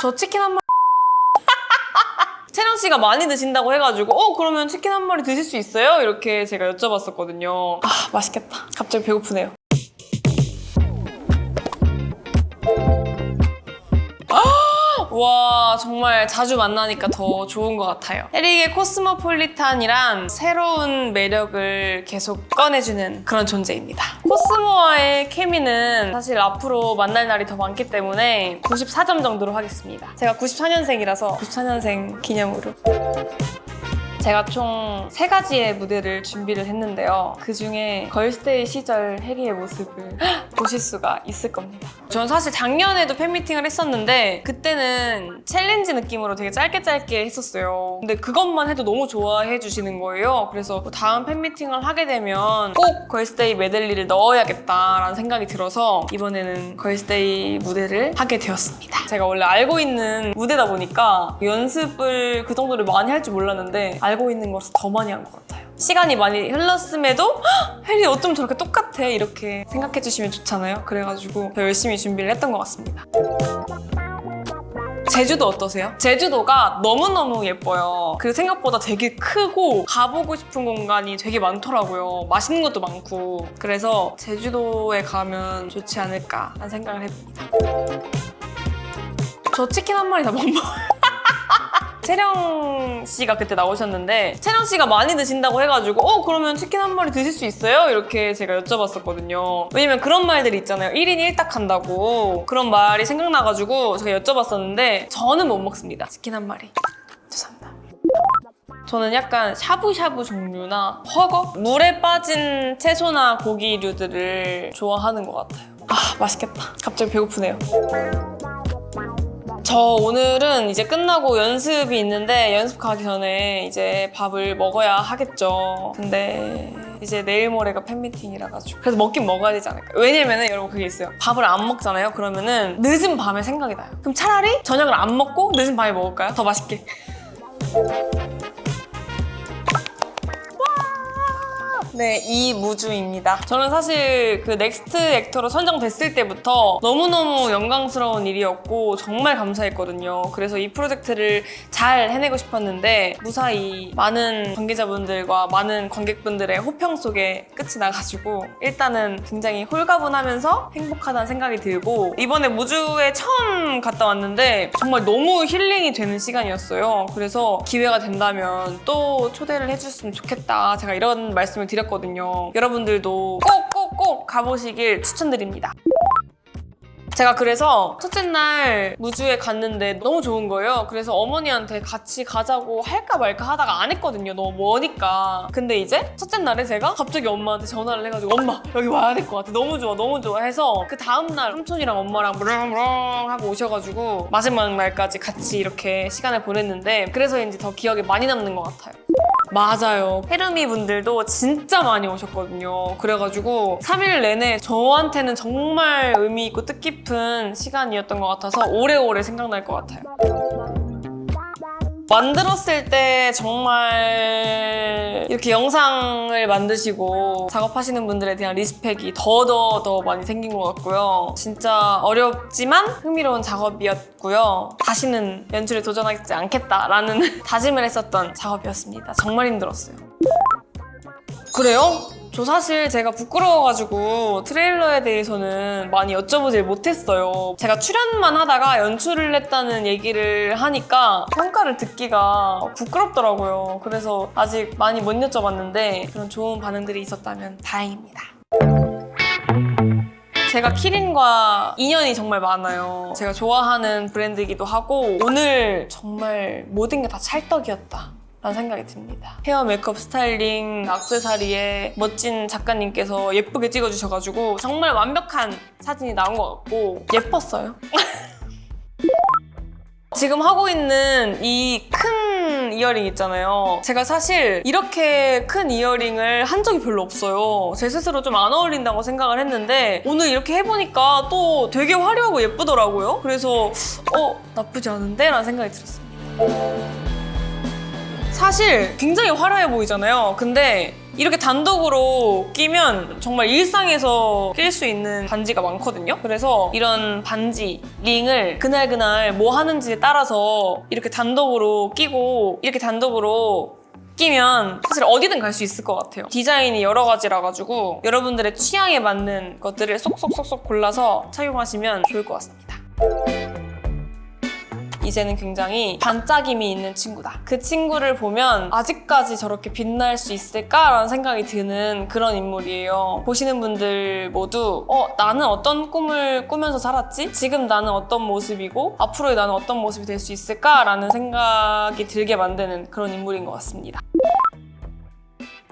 저 치킨 한 마리 채령 씨가 많이 드신다고 해가지고 그러면 치킨 한 마리 드실 수 있어요? 이렇게 제가 여쭤봤었거든요. 아, 맛있겠다. 갑자기 배고프네요. 와, 정말 자주 만나니까 더 좋은 것 같아요. 에릭의 코스모폴리탄이란 새로운 매력을 계속 꺼내주는 그런 존재입니다. 코스모와의 케미는 사실 앞으로 만날 날이 더 많기 때문에 94점 정도로 하겠습니다. 제가 94년생이라서 94년생 기념으로. 제가 총 3가지의 무대를 준비를 했는데요. 그중에 걸스데이 시절 해리의 모습을 보실 수가 있을 겁니다. 저는 사실 작년에도 팬미팅을 했었는데 그때는 챌린지 느낌으로 되게 짧게 했었어요. 근데 그것만 해도 너무 좋아해 주시는 거예요. 그래서 다음 팬미팅을 하게 되면 꼭 걸스데이 메들리를 넣어야겠다라는 생각이 들어서 이번에는 걸스데이 무대를 하게 되었습니다. 제가 원래 알고 있는 무대다 보니까 연습을 그 정도로 많이 할 줄 몰랐는데 알고 있는 것을 더 많이 한 것 같아요. 시간이 많이 흘렀음에도 해리 어쩜 저렇게 똑같아 이렇게 생각해 주시면 좋잖아요. 그래가지고 더 열심히 준비를 했던 것 같습니다. 제주도 어떠세요? 제주도가 너무너무 예뻐요. 그리고 생각보다 되게 크고 가보고 싶은 공간이 되게 많더라고요. 맛있는 것도 많고. 그래서 제주도에 가면 좋지 않을까라는 생각을 해봅니다. 저 치킨 한 마리 다 못 먹어요. 채령 씨가 그때 나오셨는데 채령 씨가 많이 드신다고 해가지고 그러면 치킨 한 마리 드실 수 있어요? 이렇게 제가 여쭤봤었거든요. 왜냐면 그런 말들이 있잖아요. 1인 1닭 한다고. 그런 말이 생각나가지고 제가 여쭤봤었는데 저는 못 먹습니다. 치킨 한 마리. 죄송합니다. 저는 약간 샤브샤브 종류나 허거? 물에 빠진 채소나 고기류들을 좋아하는 것 같아요. 아, 맛있겠다. 갑자기 배고프네요. 저 오늘은 이제 끝나고 연습이 있는데 연습 가기 전에 이제 밥을 먹어야 하겠죠. 근데 이제 내일 모레가 팬미팅이라 가지고 그래서 먹긴 먹어야 되지 않을까요? 왜냐면은 여러분 그게 있어요. 밥을 안 먹잖아요. 그러면은 늦은 밤에 생각이 나요. 그럼 차라리 저녁을 안 먹고 늦은 밤에 먹을까요? 더 맛있게. 네, 이무주입니다. 저는 사실 그 넥스트 액터로 선정됐을 때부터 너무너무 영광스러운 일이었고 정말 감사했거든요. 그래서 이 프로젝트를 잘 해내고 싶었는데 무사히 많은 관계자분들과 많은 관객분들의 호평 속에 끝이 나가지고 일단은 굉장히 홀가분하면서 행복하다는 생각이 들고 이번에 무주에 처음 갔다 왔는데 정말 너무 힐링이 되는 시간이었어요. 그래서 기회가 된다면 또 초대를 해주셨으면 좋겠다. 제가 이런 말씀을 드렸거든요. 여러분들도 꼭 가보시길 추천드립니다. 제가 그래서 첫째 날 무주에 갔는데 너무 좋은 거예요. 그래서 어머니한테 같이 가자고 할까 말까 하다가 안 했거든요. 너무 머니까. 근데 이제 첫째 날에 제가 갑자기 엄마한테 전화를 해가지고 엄마 여기 와야 될 것 같아. 너무 좋아 해서 그 다음날 삼촌이랑 엄마랑 무렁무렁 하고 오셔가지고 마지막 날까지 같이 이렇게 시간을 보냈는데 그래서인지 더 기억에 많이 남는 것 같아요. 맞아요. 페르미 분들도 진짜 많이 오셨거든요. 그래가지고 3일 내내 저한테는 정말 의미 있고 뜻깊은 시간이었던 것 같아서 오래오래 생각날 것 같아요. 만들었을 때 정말 이렇게 영상을 만드시고 작업하시는 분들에 대한 리스펙이 더 많이 생긴 것 같고요. 진짜 어렵지만 흥미로운 작업이었고요. 다시는 연출에 도전하지 않겠다라는 다짐을 했었던 작업이었습니다. 정말 힘들었어요. 그래요? 저 사실 제가 부끄러워가지고 트레일러에 대해서는 많이 여쭤보질 못했어요. 제가 출연만 하다가 연출을 했다는 얘기를 하니까 평가를 듣기가 부끄럽더라고요. 그래서 아직 많이 못 여쭤봤는데 그런 좋은 반응들이 있었다면 다행입니다. 제가 키린과 인연이 정말 많아요. 제가 좋아하는 브랜드이기도 하고 오늘 정말 모든 게 다 찰떡이었다 라는 생각이 듭니다. 헤어, 메이크업, 스타일링, 액세서리에 멋진 작가님께서 예쁘게 찍어주셔가지고 정말 완벽한 사진이 나온 것 같고 예뻤어요. 지금 하고 있는 이 큰 이어링 있잖아요. 제가 사실 이렇게 큰 이어링을 한 적이 별로 없어요. 제 스스로 좀 안 어울린다고 생각을 했는데 오늘 이렇게 해보니까 또 되게 화려하고 예쁘더라고요. 그래서 나쁘지 않은데? 라는 생각이 들었습니다. 사실 굉장히 화려해 보이잖아요. 근데 이렇게 단독으로 끼면 정말 일상에서 낄 수 있는 반지가 많거든요. 그래서 이런 반지, 링을 그날 뭐 하는지에 따라서 이렇게 단독으로 끼고 이렇게 단독으로 끼면 사실 어디든 갈 수 있을 것 같아요. 디자인이 여러 가지라 가지고 여러분들의 취향에 맞는 것들을 쏙쏙쏙쏙 골라서 착용하시면 좋을 것 같습니다. 이제는 굉장히 반짝임이 있는 친구다. 그 친구를 보면 아직까지 저렇게 빛날 수 있을까라는 생각이 드는 그런 인물이에요. 보시는 분들 모두 나는 어떤 꿈을 꾸면서 살았지? 지금 나는 어떤 모습이고 앞으로의 나는 어떤 모습이 될 수 있을까라는 생각이 들게 만드는 그런 인물인 것 같습니다.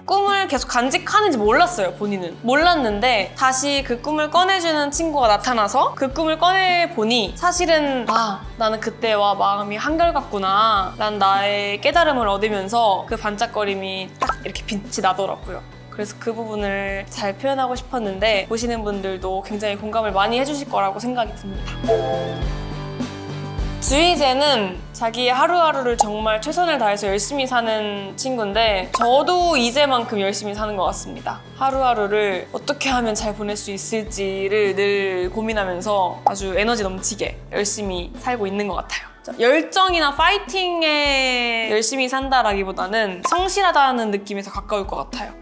꿈을 계속 간직하는지 몰랐어요, 본인은. 몰랐는데 다시 그 꿈을 꺼내주는 친구가 나타나서 그 꿈을 꺼내보니 사실은 나는 그때와 마음이 한결같구나. 난 나의 깨달음을 얻으면서 그 반짝거림이 딱 이렇게 빛이 나더라고요. 그래서 그 부분을 잘 표현하고 싶었는데 보시는 분들도 굉장히 공감을 많이 해주실 거라고 생각이 듭니다. 주희재는 자기의 하루하루를 정말 최선을 다해서 열심히 사는 친구인데 저도 이제만큼 열심히 사는 것 같습니다. 하루하루를 어떻게 하면 잘 보낼 수 있을지를 늘 고민하면서 아주 에너지 넘치게 열심히 살고 있는 것 같아요. 열정이나 파이팅에 열심히 산다라기보다는 성실하다는 느낌이 더 가까울 것 같아요.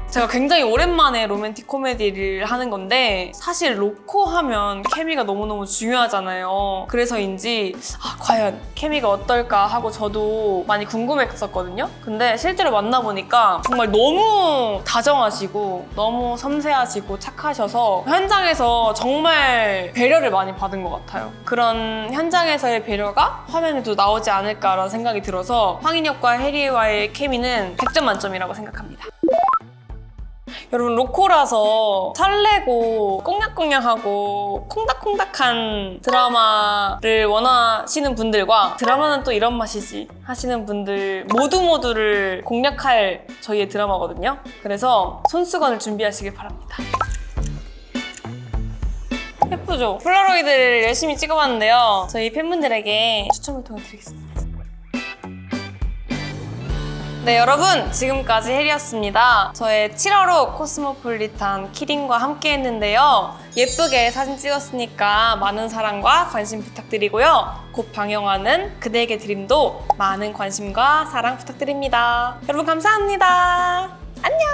제가 굉장히 오랜만에 로맨틱 코미디를 하는 건데 사실 로코 하면 케미가 너무너무 중요하잖아요. 그래서인지 과연 케미가 어떨까 하고 저도 많이 궁금했었거든요. 근데 실제로 만나보니까 정말 너무 다정하시고 너무 섬세하시고 착하셔서 현장에서 정말 배려를 많이 받은 것 같아요. 그런 현장에서의 배려가 화면에도 나오지 않을까라는 생각이 들어서 황인혁과 해리와의 케미는 100점 만점이라고 생각합니다. 여러분, 로코라서 설레고 꽁냥꽁냥하고 콩닥콩닥한 드라마를 원하시는 분들과 드라마는 또 이런 맛이지 하시는 분들 모두를 공략할 저희의 드라마거든요. 그래서 손수건을 준비하시길 바랍니다. 예쁘죠? 폴라로이드를 열심히 찍어봤는데요. 저희 팬분들에게 추첨을 통해 드리겠습니다. 네, 여러분, 지금까지 혜리였습니다. 저의 7월호 코스모폴리탄 키링과 함께 했는데요. 예쁘게 사진 찍었으니까 많은 사랑과 관심 부탁드리고요. 곧 방영하는 그대에게 드림도 많은 관심과 사랑 부탁드립니다. 여러분, 감사합니다. 안녕!